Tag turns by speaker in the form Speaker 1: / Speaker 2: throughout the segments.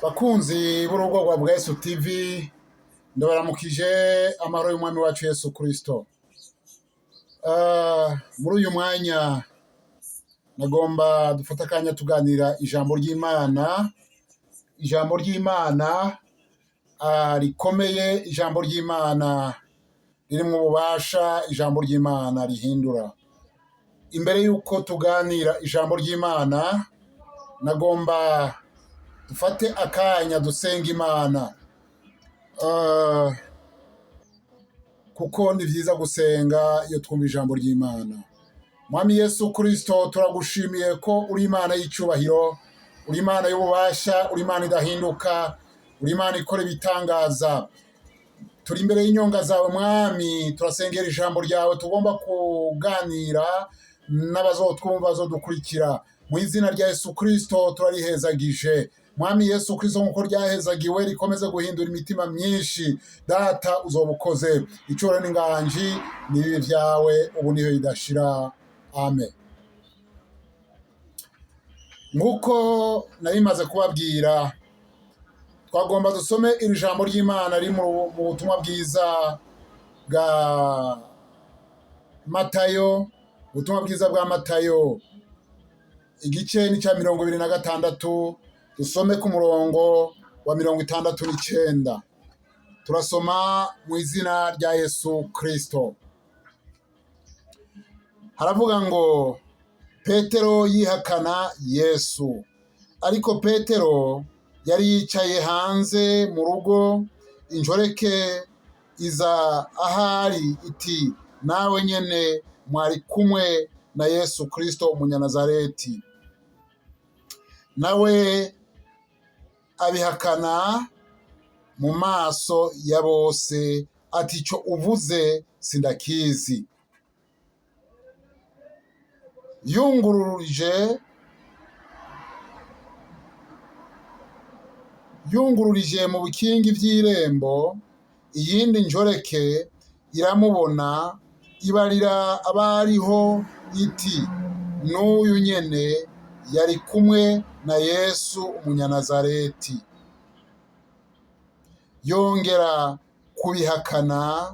Speaker 1: Bakunzi b'urugo rwa Bwesu TV, ndabaramukije amahoro y'umwami wacu Yesu Kristo. Muri uyu mwanya nagomba dufata akanya tuganira ijambo ry'Imana. Ijambo ry'Imana rikomeye, ijambo ry'Imana ririmo ububasha, ijambo ry'Imana rihindura. Imbere y'uko tuganira ijambo ry'Imana, nagomba dufate akanya dusenga Imana, kuko ni byiza gusenga iyo twumva ijambo ry'Imana. Mwami Yesu Kristo, turagushimiye ko uri Imana y'icyubahiro, uri Imana y'ububasha, uri Imana idahinduka, uri Imana ikora ibitangaza. Turi imbere y'inyonga zawe Mwami, turasengera ijambo ryawe tugomba kuganira n'abazotwumva, bazodukurikira. Mu izina rya Yesu Kristo turarihezagije. Mwami Yesu Kristo, nk'uko ryahezagiwe rikomeze guhindura imitima myinshi. Data, uzobukoze. Icyubahiro n'inganji ni bibi byawe, ubu niho bidashira. Amen. Nk'uko nabimaze kubabwira, twagomba dusome iri jambo ry'Imana riri mu butumwa bwiza bwa Matayo. Ubutumwa bwiza bwa Matayo, igice ni cya 26, dusome ku murongo wa 69. Turasoma mu izina rya Yesu Kristo. Haravuga ngo Petero yihakana Yesu. Ariko Petero yari yicaye hanze mu rugo, injoreke iza ahari iti, nawe nyene mwari kumwe na Yesu Kristo umunyanazareti. Nawe abihakana mu maso ya bose, ati ico uvuze sindakizi. Yungururije mu bikingi by'irembo, iyindi njoreke iramubona, ibarira abariho iti, n'uyu nyene yari kumwe na Yesu umunyanazareti. Yongera kubihakana,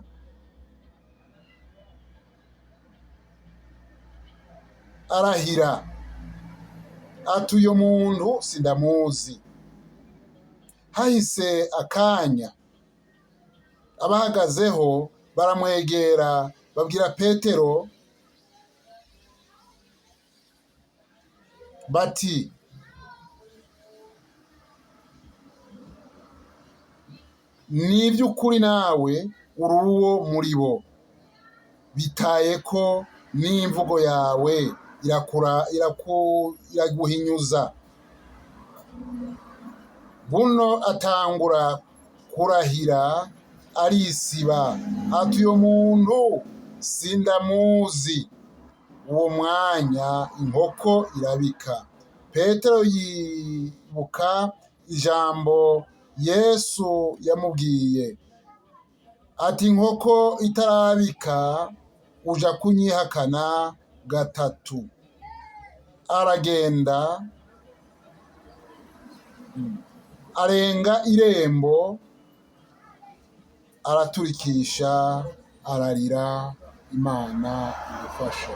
Speaker 1: arahira ati uyu muntu sindamuzi. Hahise akanya, abahagazeho baramwegera babwira Petero bati, ni iby'ukuri nawe uri uwo muri bo, bitaye ko n'imvugo yawe iraguhinyuza. Buno atangura kurahira arisiba ati uyu muntu sindamuzi. Uwo mwanya inkoko irabika. Petero yibuka ijambo Yesu yamubwiye ati, inkoko itarabika uja kunyihakana gatatu. Aragenda arenga irembo, araturikisha, ararira. Imana idufashe.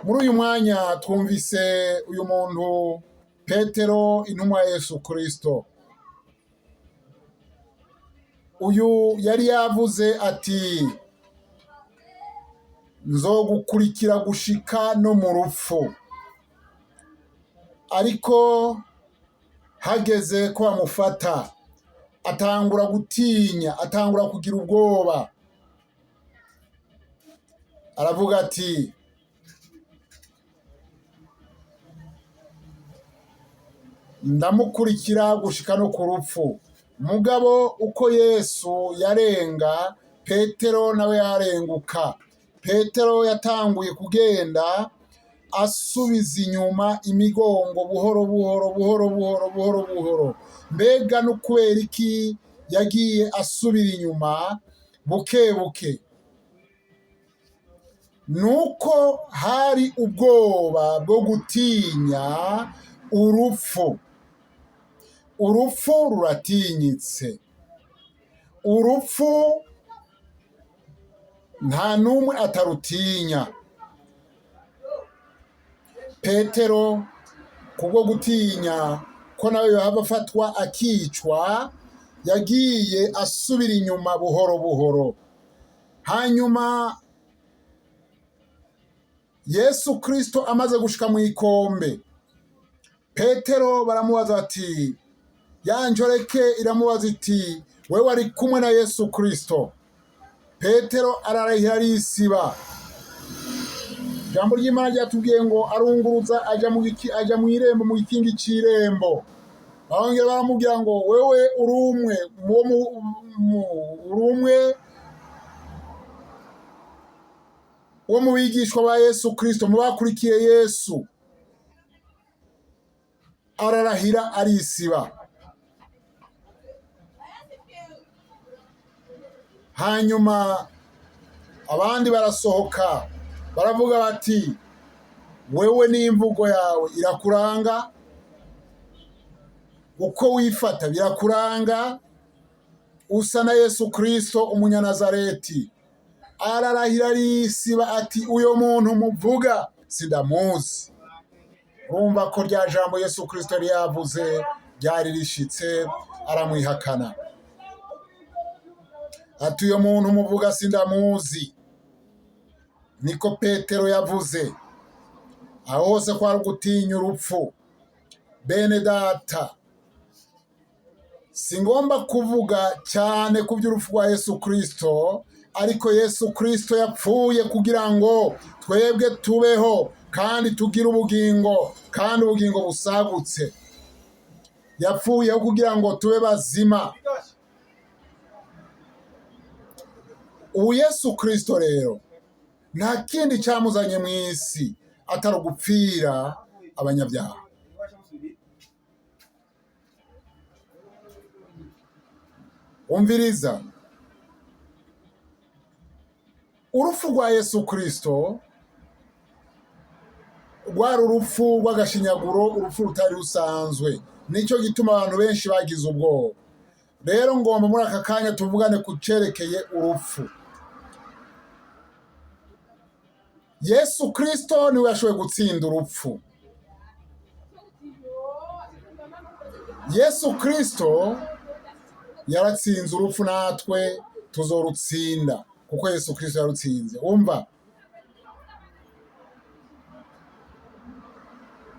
Speaker 1: Muri uyu mwanya twumvise uyu muntu Petero, intumwa ya Yesu Kristo. Uyu yari yavuze ati, nzogukurikira gushika no mu rupfu. Ariko hageze ko bamufata, atangura gutinya, atangura kugira ubwoba. Aravuga ati, ndamukurikira gushika no ku rupfu. Mugabo uko Yesu yarenga, Petero nawe yarenguka. Petero yatanguye kugenda asubiza inyuma imigongo buhoro buhoro. Mbega no kubera iki yagiye asubira inyuma buke buke? nuko hari ubwoba bwo gutinya urupfu. Urupfu ruratinyitse. Urupfu nta n'umwe atarutinya. Petero kubwo gutinya ko nawe yohava afatwa akicwa, yagiye asubira inyuma buhoro buhoro. Hanyuma Yesu Kristo amaze gushika mu ikombe, Petero baramubaza bati, ya njoreke iramubaza iti, wewe wari kumwe na Yesu Kristo? Petero ararahira arisiba. Ijambo ry'Imana ryatubwiye ngo arunguruza aja mu irembo, mu gikingi c'irembo. Barongera baramubwira ngo wewe uri umwe wo mu bigishwa ba Yesu Kristo, mu bakurikiye Yesu. Ararahira arisiba. Hanyuma abandi barasohoka baravuga bati, wewe n'imvugo yawe irakuranga, uko wifata birakuranga, usa na Yesu Kristo umunyanazareti. Ararahira arisiba ati, uyo muntu muvuga sindamuzi. Urumva ko rya jambo Yesu Kristo yari yavuze ryari rishitse, aramwihakana ati, uyo muntu muvuga sindamuzi. Niko Petero yavuze. Aho hose kwari gutinya urupfu. Bene data, singomba kuvuga cyane ku by'urupfu rwa Yesu Kristo, ariko Yesu Kristo yapfuye kugira ngo twebwe tubeho kandi tugire ubugingo, kandi ubugingo busagutse. Yapfuyeho kugira ngo tube bazima. Ubu Yesu Kristo rero nta kindi cyamuzanye mu isi atari ugupfira abanyabyaha. Umviriza, urupfu rwa Yesu Kristo rwari urupfu rw'agashinyaguro, urupfu rutari rusanzwe. Nicyo gituma abantu benshi bagize ubwoba. Rero ngomba muri aka kanya tuvugane ku cerekeye urupfu. Yesu Kristo niwe yashoboye gutsinda urupfu. Yesu Kristo yaratsinze urupfu, natwe tuzorutsinda kuko Yesu Kristo yarutsinze. Umva,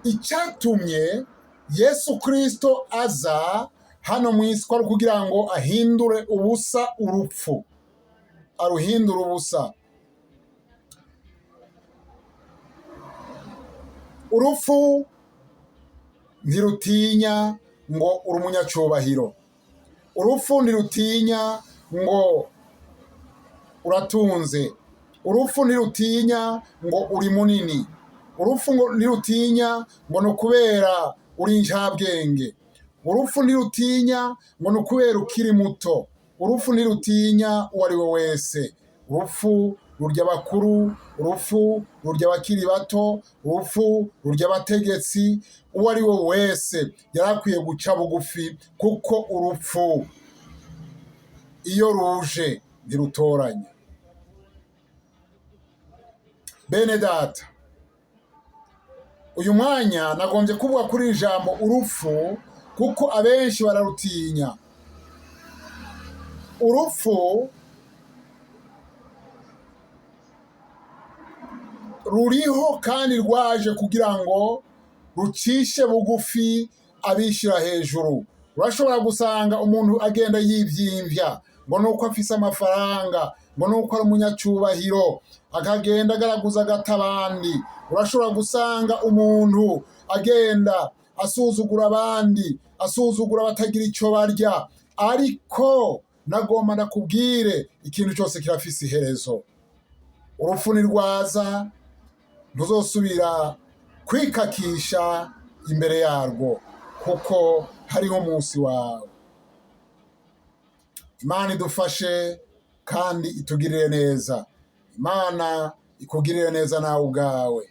Speaker 1: icyatumye Yesu Kristo aza hano mu isi kwari kugira ngo ahindure ubusa urupfu, aruhindure ubusa. Urupfu ntirutinya ngo uri umunyacyubahiro. Urupfu ntirutinya ngo uratunze. Urupfu ntirutinya ngo uri munini. Urupfu ntirutinya ngo ni ukubera uri incabwenge. Urupfu ntirutinya ngo ni ukubera ukiri muto. Urupfu ntirutinya uwo ari we wese. Urupfu rurya abakuru, urupfu rurya abakiri bato, urupfu rurya abategetsi. Uwo ari we wese yari akwiye guca bugufi, kuko urupfu iyo ruje ntirutoranya. Bene data, uyu mwanya nagombye kuvuga kuri iri jambo urupfu, kuko abenshi bararutinya. Urupfu ruriho kandi rwaje kugira ngo rucishe bugufi abishyira hejuru. Urashobora gusanga umuntu agenda yivyimvya ngo nuko afise amafaranga, ngo nuko ari umunyacyubahiro, akagenda agaraguza agata abandi. Urashobora gusanga umuntu agenda asuzugura abandi, asuzugura abatagira icyo barya. Ariko nagomba nakubwire, ikintu cyose kirafise iherezo. Urupfu nirwaza ntuzosubira kwikakisha imbere yarwo, kuko hariho umunsi wawe. Imana idufashe kandi itugirire neza. Imana ikugirire neza nawe ubwawe.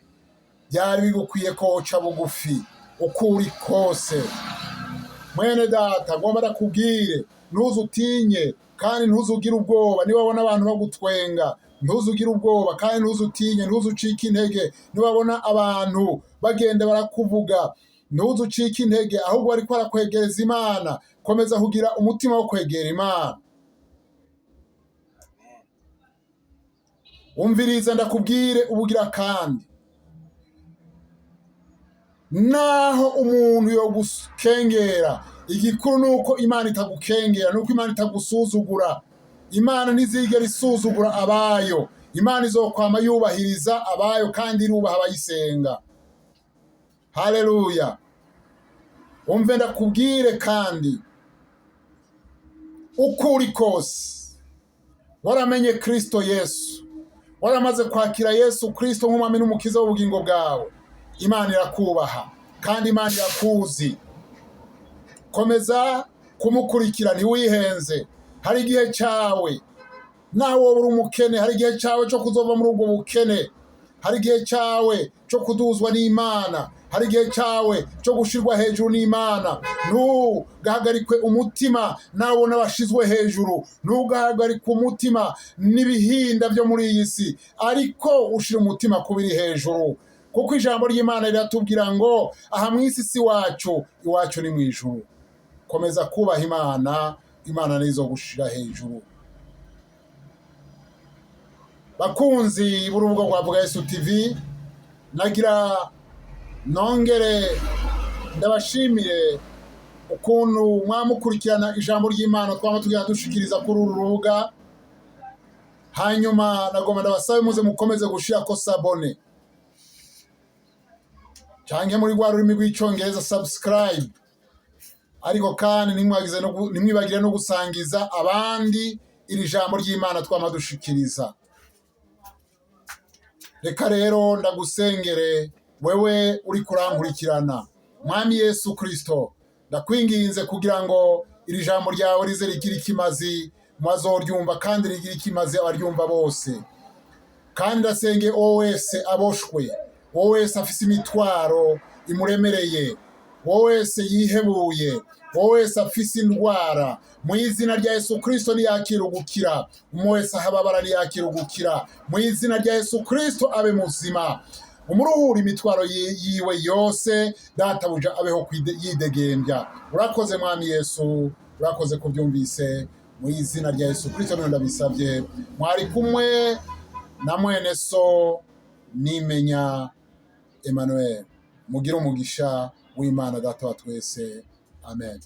Speaker 1: Byari bigukwiye ko uca bugufi uko uri kose. Mwene data, ngomba ndakubwire, ntuze utinye kandi ntuze ugire ubwoba. Niba wabona abantu bagutwenga, ntuze ugire ubwoba kandi ntuze utinye, ntuze ucike intege. Niba wabona abantu bagenda barakuvuga, ntuze ucike intege, ahubwo ariko arakwegereza Imana. Komeza kugira umutima wo kwegera Imana. Umviriza ndakubwire ubugira kandi, naho umuntu yo gukengera, igikuru nuko Imana itagukengera, nuko Imana itagusuzugura. Imana ntizigera isuzugura abayo. Imana izokwama yubahiriza abayo kandi irubaha abayisenga. Haleluya. Umve ndakubwire kandi, uko uri kose waramenye Kristo Yesu, waramaze kwakira Yesu Kristo nk'umwami n'umukiza w'ubugingo bwawe, Imana irakubaha kandi Imana irakuzi. Komeza kumukurikira, ntiwihenze. Hari igihe cyawe, nawe wowe uri umukene, hari igihe cyawe cyo kuzova muri ubwo bukene. Hari igihe cyawe cyo kuduzwa n'Imana. Hari igihe cyawe cyo gushirwa hejuru n'Imana. Ntugahagarikwe umutima nawe n'abashizwe hejuru. Ntugahagarikwe umutima n'ibihinda byo muri iyi si, ariko ushira umutima kubiri hejuru. Kuko ijambo ry'Imana riratubwira ngo aha mu isi si wacu, iwacu ni mu ijuru. Komeza kubaha Imana, Imana nizo gushira hejuru. Bakunzi b'urubuga rwa Vuga Yesu TV, nagira nongere ndabashimire ukuntu mwamukurikirana ijambo ry'Imana twama tugira dushikiriza kuri uru rubuga. Hanyuma nagomba ndabasabe muze mukomeze gushira ko sabone, canke muri rwa rurimi rw'icongereza subscribe. Ariko kandi nimwibagire no gusangiza abandi iri jambo ry'Imana twama dushikiriza. Reka rero ndagusengere wewe uri kurankurikirana. Mwami Yesu Kristo, ndakwinginze kugira ngo iri jambo ryawe rize rigira ikimazi mwazoryumva kandi rigira ikimazi abaryumva bose. Kandi ndasenge uwo wese aboshwe, uwo wese afise imitwaro imuremereye, uwo wese yihebuye, uwo wese afise indwara, mu izina rya Yesu Kristo niyakira ugukira. Umuntu wese ahababara niyakira ugukira, mu izina rya Yesu Kristo abe muzima. Umuruhura imitwaro yiwe yose, databuja abeho yidegembya. Urakoze Mwami Yesu, urakoze kubyumvise. Mu izina rya Yesu Kristo niyo ndabisabye. Mwari kumwe na mwene so Nimenya Emmanuel. Mugire umugisha w'Imana Data wa twese. Amen.